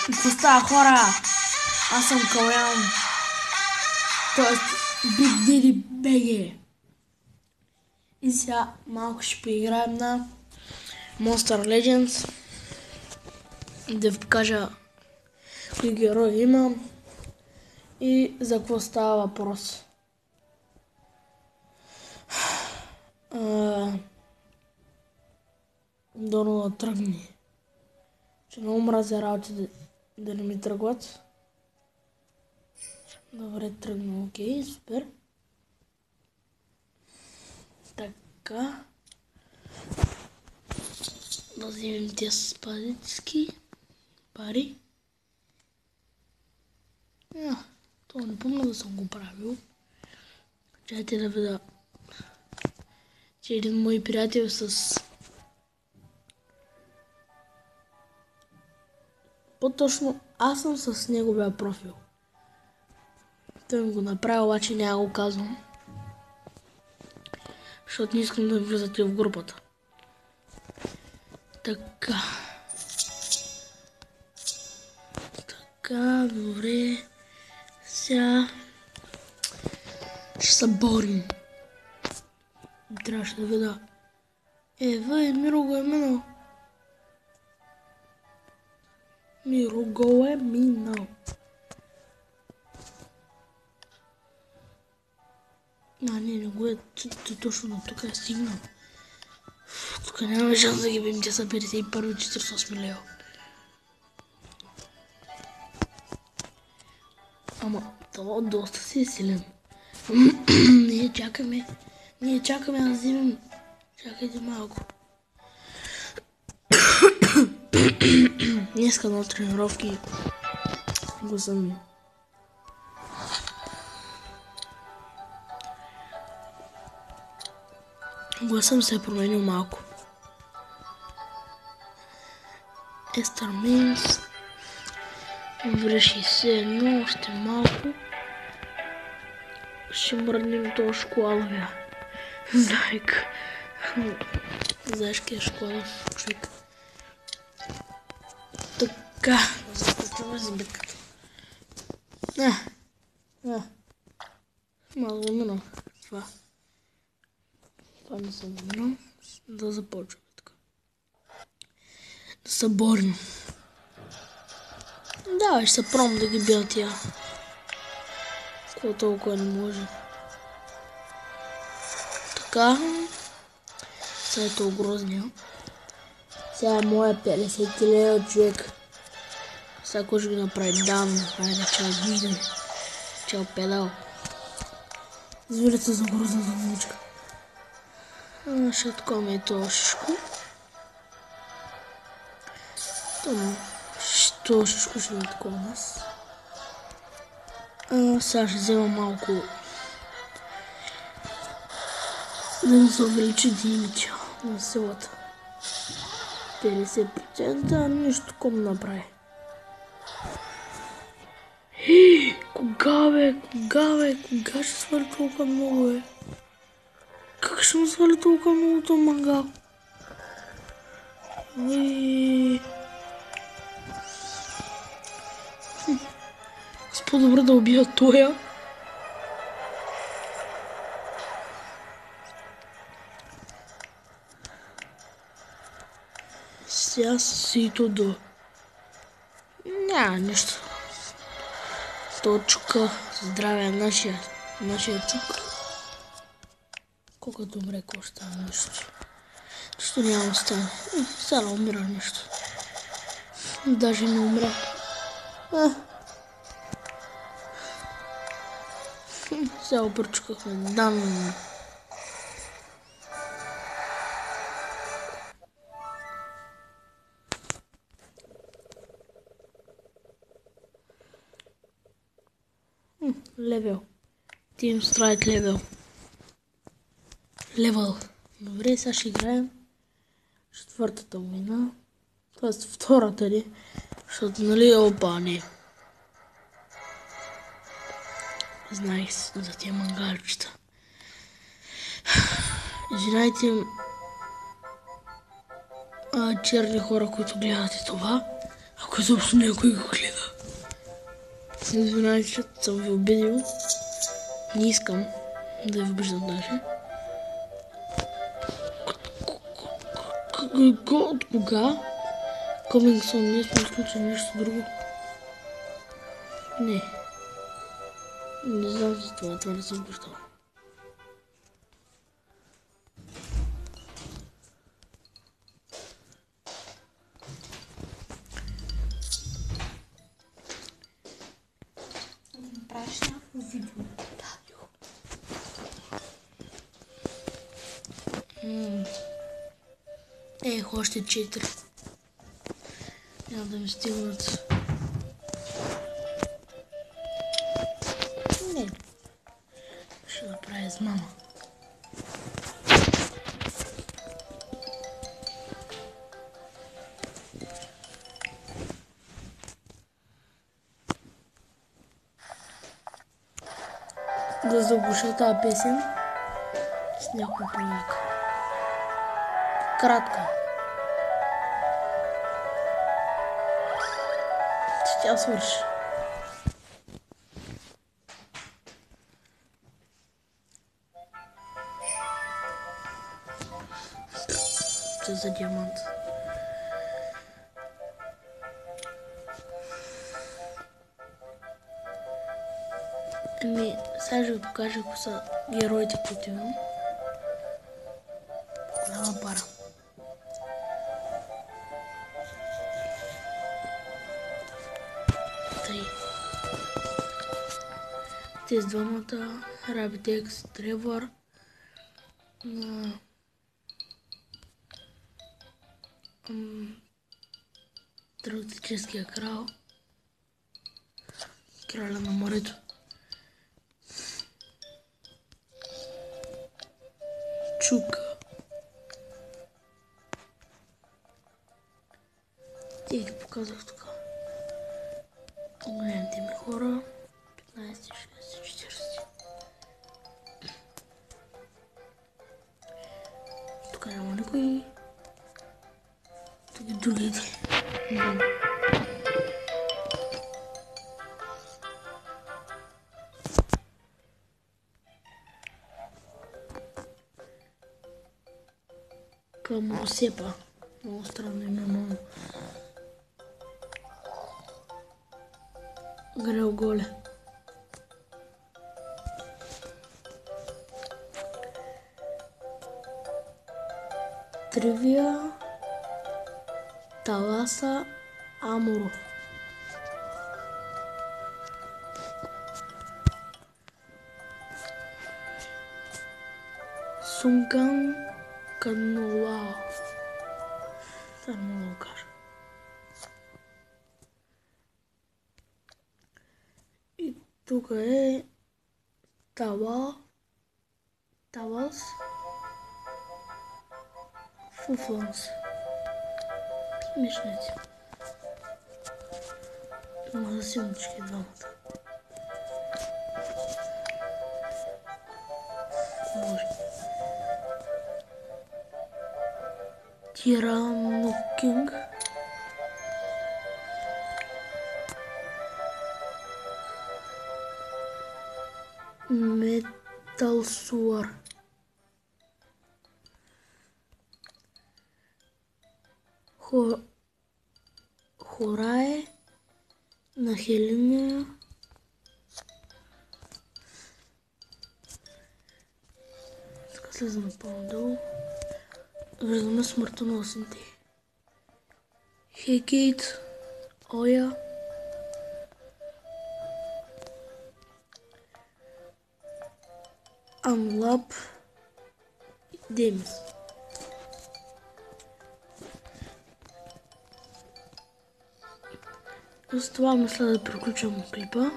Какво става, хора? Аз съм Калян. Тоест Big Daddy BG. И сега малко ще поиграем на Monster Legends. Да ви покажа кои герои имам и за какво става въпрос. Дано да тръгне. Че много мразя работи да не ми тръгват. Добре, тръгна, окей, супер. Така. Да вземем тези спадицки пари. Това не помня да съм го правил. Чайте да видя, че един мой приятел с... По-точно аз съм с неговия профил. Той ми го направи, обаче няма го казвам. Защото не искам да влизате в групата. Така. Така, добре. Сега ще се борим. Трябваше да видя. Миро го е минал. Миро го е минал. Не го е точно на тук е стигнал. Тук няма шанс да ги бим, те са 51-48 лева. Ама това доста си е силен. Ние чакаме да вземем. Чакайте малко. Днеска на тренировки го съм. Гласът се е променил малко. Естър Мейнс. Добре, 61, още малко. Ще мръднем този шоколадовия. Зайка. Знаеш къде е шоколадов човек. Така. Започваме с битката. Малко минал. Това не съм минал. Да започваме така. Да се борим. Да, ще се пробвам да ги бия тия. Какво толкова не може. Така. Сега е толкова грозния. Сега е моя 50 лева човек. Сега кой ще ги направи дан. Хайде, чао гиде. Чао педал. Извинете се за грозната музичка. Ще такова е това шишко. Това шишко ще е такова нас. Сега ще взема малко да ми се увеличи динамича на силата. 50%, нищо такова направи. Кога ще свали толкова много, бе? Как ще му свали толкова много този мангал? По-добре да убия тоя. Сега си то до... Няма нищо. Точка. Здраве нашия чук. Колко добре коста нищо. Нищо няма остане. Сега не умира нищо. Даже не умра. Сега обърчукахме дан. Левел. Team Strike левел. Левел. Добре, сега ще играем четвъртата война. Тоест втората ли? Защото нали опа не. Знаех за тия мангалчета. Извинайте черни хора, които гледате това. Ако Тук изобщо някой го гледа. Извинявайте, че съм ви обидил. Не искам да ви обиждам даже. От кога? Coming soon, ние сме изключили нещо друго. Не. Не знам за това, това не съм пущал. Правиш някакво видео. Ех, още 4. Няма да ми стигнат. Не. Ще направя с мама. Да заглуша тази песен с някой прилика. Кратка. Че тя свърши. Че за диамант. Ами, сега ще ви покажа кои са героите, които имам. Голяма пара. Тъй. Тези двамата, Рабитекс, Тревор, на Драматическия крал, краля на морето. Чука. Те ги показах тук. Големите ми хора. 15, 16, 40. Тук няма никой. Тук и другите. Камосепа. Много странно име, но... Грел Голе. Тривия. Таласа. Амуро. Сунган Кануа. Това не мога да го кажа. И тук е Тавалс Фуфланс. Смешните. Има за силнички двамата. Боже. Тирано Кинг. Металсуар. Хорае на Хеления. Така слезаме по-надолу. Гледаме смъртоносните. Хекейт, Оя, Анлап, Демис. С това мисля да приключвам клипа.